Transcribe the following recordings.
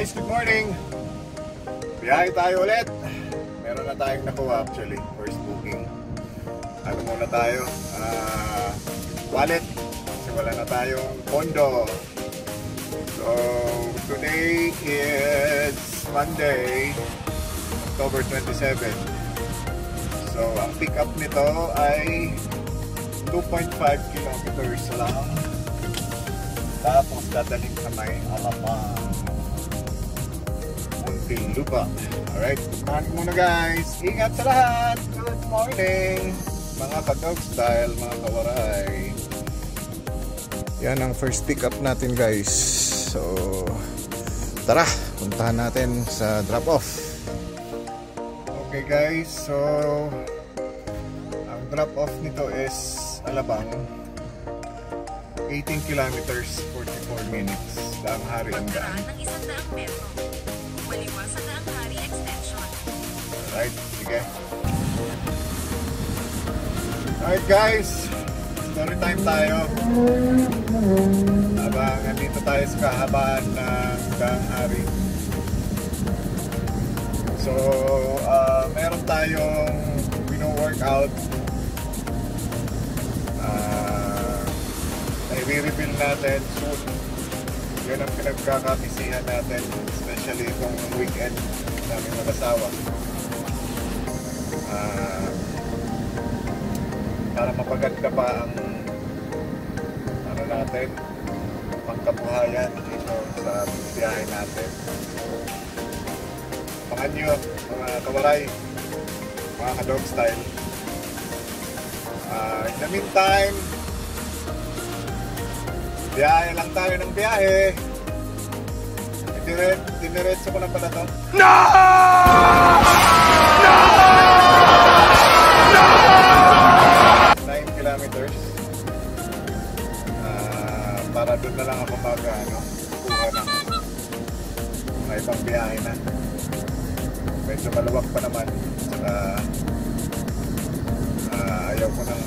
guys, good morning. Biyahe tayo ulit. Meron na tayong nakuha actually, first booking. Ano muna tayo? Wallet. Kasi wala na tayong pondo. So, today is Monday, October 27. So, ang pick up nito ay 2.5 kilometers lang. Tapos dadaling sa may Alabang, Muntinlupa. Alright, good muna guys. Ingat sa lahat. Good morning mga ka-dog style, mga kawaray. Yan ang first pick up natin guys. So tara, puntahan natin sa drop off. Okay guys, so ang drop off nito is Alabang, 18 kilometers, 44 minutes. Daang Hari ang daan. Ng 100 metro. Maliwas sa Daang Hari extension. Alright, sige. Alright guys, story time tayo. Habang nandito tayo sa kahabaan ng Daang Hari. So, meron tayong pino-workout. I-reveal natin soon. Yun ang pinagkakabisihan natin, especially itong weekend namin mag-asawa. Para mapaganda pa ang ano natin, pangkabuhayan dito sa biyahe natin. Pangan nyo, mga kawaray, mga ka-dog style. In the meantime, biyahe lang tayo ng biyahe. Diniretso ko na pala to. No! No! No! 9 kilometers. Para doon na lang ako kuha ng may ibang biyahe na. Medyo maluwag pa naman. Saka ayaw ko ng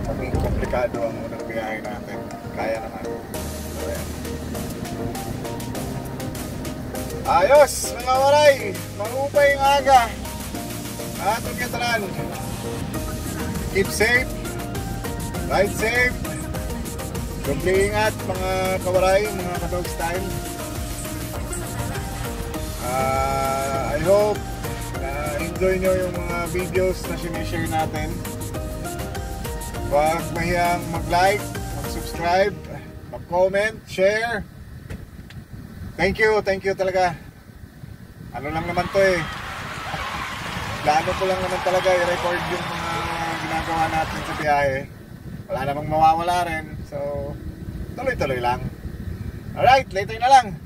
maging komplikado ang unang biyahe natin. Kaya naman. So, ayos mga waray, mahupay ang aga. Atong yataran. Keep safe, ride safe, doble ingat mga kawaray, mga ka-dog style. I hope na enjoy nyo yung mga videos na sinishare natin. Huwag mahiyang mag-like, mag-subscribe, mag-comment, share. Thank you talaga. Ano lang naman to eh. Plano ko lang naman talaga i-record yung mga ginagawa natin sa biyahe. Wala namang mawawala rin. So, tuloy-tuloy lang. Alright, later na lang.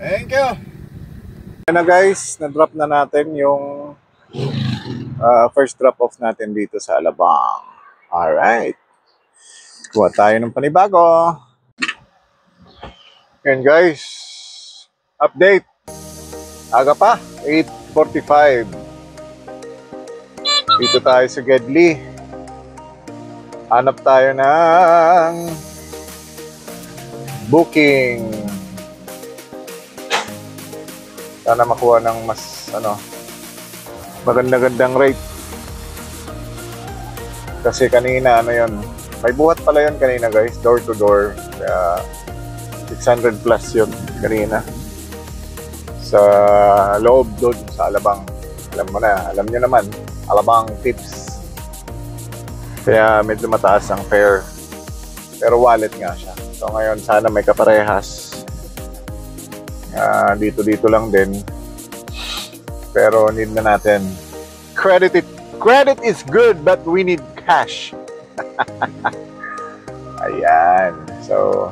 Thank you. Ayan na guys, na-drop na natin yung first drop-off natin dito sa Alabang. Alright. Kuha tayo ng panibago. Yan guys. Update. Aga pa. 8:45. Dito tayo sa Gedli. Hanap tayo ng booking. Sana makuha ng mas maganda-gandang rate. Kasi kanina may buhat pala yun kanina guys, door to door. Kaya 600 plus yun kanina. Sa loob doon sa Alabang. Alam nyo naman, Alabang tips. Kaya medyo mataas ang fare. Pero wallet nga siya. So ngayon sana may kaparehas. Dito lang din. Pero need na natin. Credit is good but we need cash. Ayan. So,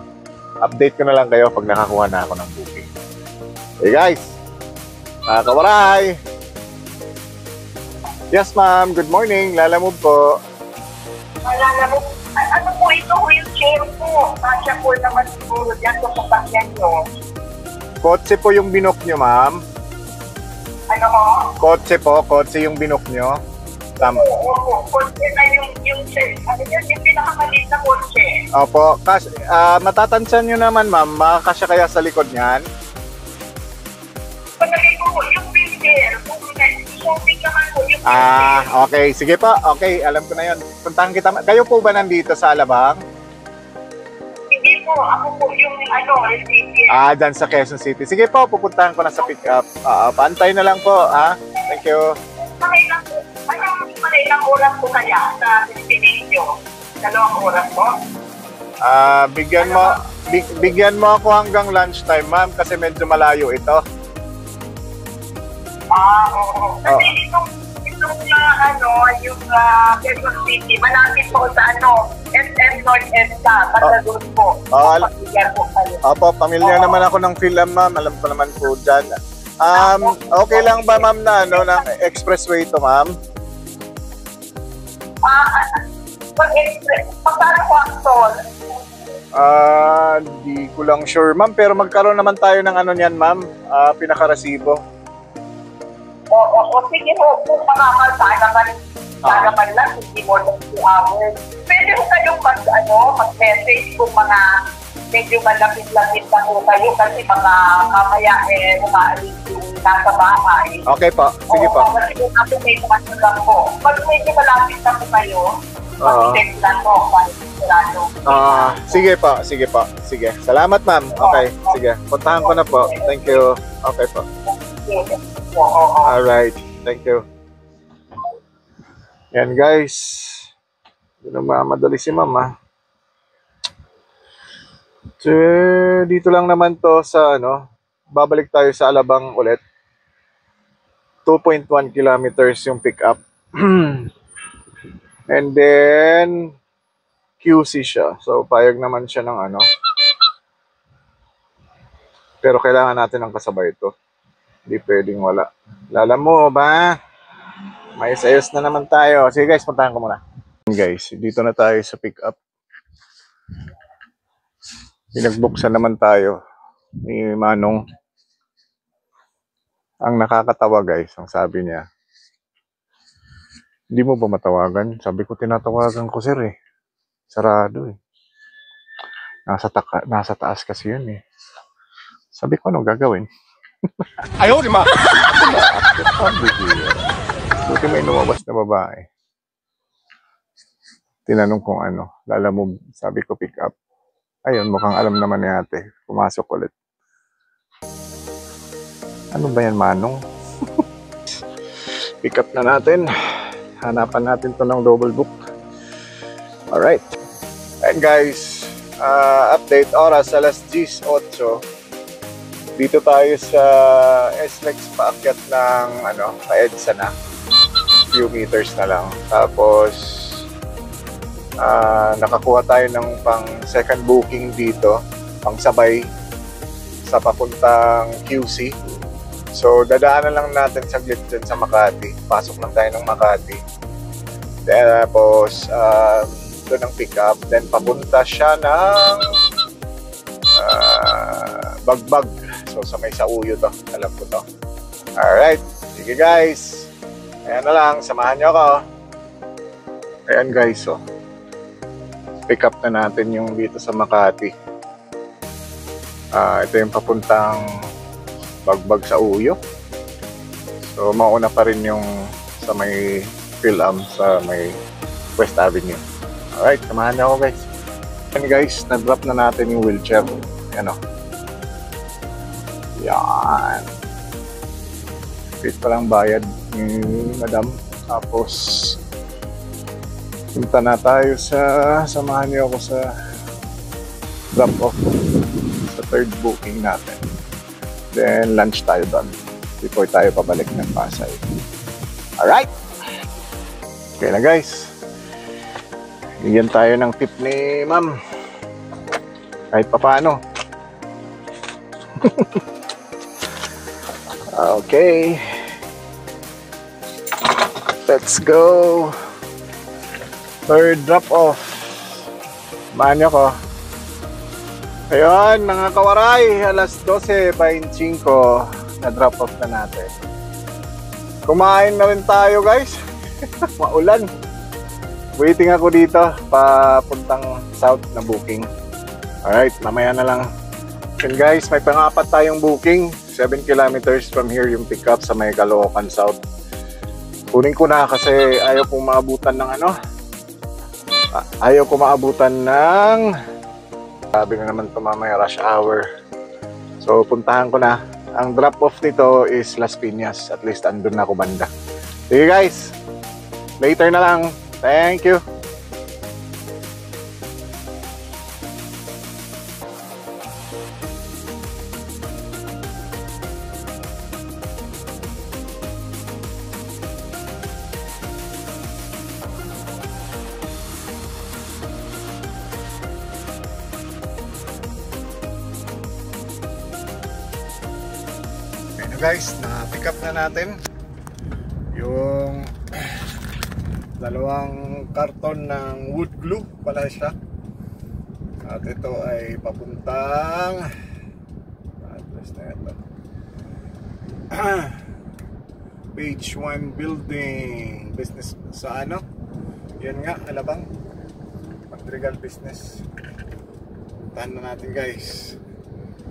update ko na lang kayo pag nakakuha na ako ng booking. Hey guys! Mga kawaray! Yes ma'am, good morning. Lalamove po. Lalamove? Ano po ito? Wheelchair po. Kasya po naman siguro dyan sa sasakyan nyo. Kotse po yung binok nyo ma'am. Ano mo? Kotse yung binok nyo. Tama. Oo, kotse na yung ano yun, yung pinakamaliit na kotse. Opo, matatansyan nyo naman ma'am, makakasya kaya sa likod niyan? Pagkali ko yung builder, kung shopping naman po yung builder. Okay. Sige po. Okay, alam ko na yun. Puntahan kita. Kayo po ba nandito sa Alabang? Hindi po, ako po yung recipient. Dyan sa Quezon City. Sige po, pupuntahan ko na sa pick-up. Paantay na lang po, ha? Thank you. Ilang oras po kaya sa destination? 2 oras po? Bigyan mo ako hanggang lunchtime, ma'am, kasi medyo malayo ito. Oo. Kasi itong yung Quezon City, malapit po sa SM North EDSA, basta doon po. Pamilyar po kayo. Opo, pamilyar naman ako ng film, ma'am. Alam ko naman po dyan. Okay lang ba, ma'am, na ng expressway to, ma'am? Pagkano po ang toll? Di ko lang sure, ma'am. Pero magkaroon naman tayo ng niyan, ma'am. Pinakaresibo. O sige po, kung sana man lang, hindi more than 2 hours. Pwede po kayong mag-message kung mga medyo malapit-lapit na po kayo kasi mga mamaya umaalis yung nasa bahay. Okay po, sige po. Kasi kung ako may lang po. Pag medyo malapit na po kayo, mag-text lang po. Sige po. Sige. Salamat, ma'am. Okay, sige. Puntahan ko na po. Thank you. Okay po. Alright, thank you. Yan guys. Hindi na madali si ma'am, So, dito lang naman to sa babalik tayo sa Alabang ulit. 2.1 kilometers yung pick up. And then QC siya. So, payag naman siya ng pero kailangan natin ng kasabay ito. Hindi pwedeng wala. Lala mo ba? May sayos na naman tayo. Sige guys, puntahan ko muna. Guys, dito na tayo sa pick up. Pinagbuksan naman tayo ni Manong. Ang nakakatawa guys, ang sabi niya, hindi mo ba matawagan? Sabi ko, tinatawagan ko sir eh. Sarado eh. Nasa taas kasi yun eh. Sabi ko, anong gagawin? Ayaw, di ma! Buti may lumabas na babae. Tinanong kong lala mo, sabi ko pick up. Ayun, mukhang alam naman ni ate. Pumasok ulit. Ano ba yan, Manong? Pick up na natin. Hanapan natin to ng double book. Alright. And guys, update oras, alas 10:08. Dito tayo sa SLEX paakyat ng ka-EDSA na. Few meters na lang. Tapos, nakakuha tayo ng pang second booking dito. Pang sabay sa papuntang QC. So, dadaanan lang natin saglit dyan sa Makati. Pasok lang tayo ng Makati. Tapos, doon ang pick up. Then, papunta siya ng Bagbag. So, sa may Sauyo to. Alam ko to. Alright. Sige guys. Ayan na lang. Samahan nyo ako. Ayan guys. So, pick up na natin yung dito sa Makati. Ito yung papuntang Bagbag Sauyo. So, mauna pa rin yung sa may Phil-Am sa may West Avenue. Alright. Samahan nyo ako guys. Ayan guys. Na-drop na natin yung wheelchair. Ayan o. Yan. Wait pa lang bayad ni madam. Tapos punta na tayo samahan niyo ako sa drop off sa third booking natin. Then lunch tayo doon before tayo pabalik ng Pasay. Alright. Okay na guys. Bigyan tayo ng tip ni ma'am. Kahit pa paano. Okay. Let's go. Third drop off. Samahan niyo ko. Ayun, mga kawaray, alas 12:25 na drop off na natin. Kumain na rin tayo guys. Maulan. Waiting ako dito papuntang south na booking. Alright, mamaya na lang. And guys, may pang-apat tayong booking. 7 kilometers from here yung pick up sa may Caloocan South. Kunin ko na kasi ayaw kong maabutan ng ano. Ayaw ko maabutan ng, sabi na naman ito mamaya, rush hour. So puntahan ko na. Ang drop off nito is Las Piñas. At least andun na ako banda. Sige guys, later na lang. Thank you. Guys, na-pick up na natin yung dalawang karton ng wood glue pala siya. At ito ay papuntang address na ito. Page 1 building business sa ano? Yan nga, Alabang Madrigal business. Puntahan na natin guys.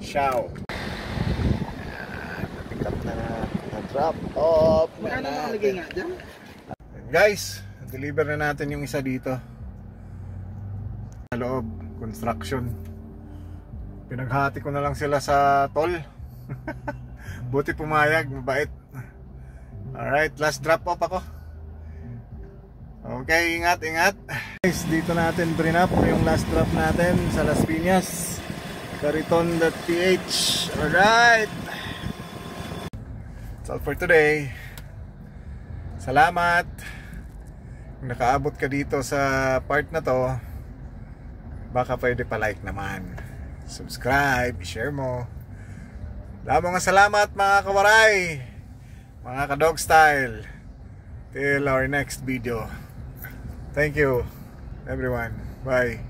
Ciao. Drop off na natin. Guys, deliver na natin yung isa dito sa loob, construction. Pinaghati ko na lang sila sa toll. Buti pumayag, mabait. Alright, last drop off ako. Okay, ingat, ingat. Guys, dito natin bring up yung last drop natin sa Las Piñas, Cariton.ph. Alright, all for today. Salamat kung nakaabot ka dito sa part na to. Baka pwede pa like naman, subscribe, share mo. Lamang salamat mga kawaray, mga ka-dog style. Till our next video. Thank you everyone. Bye.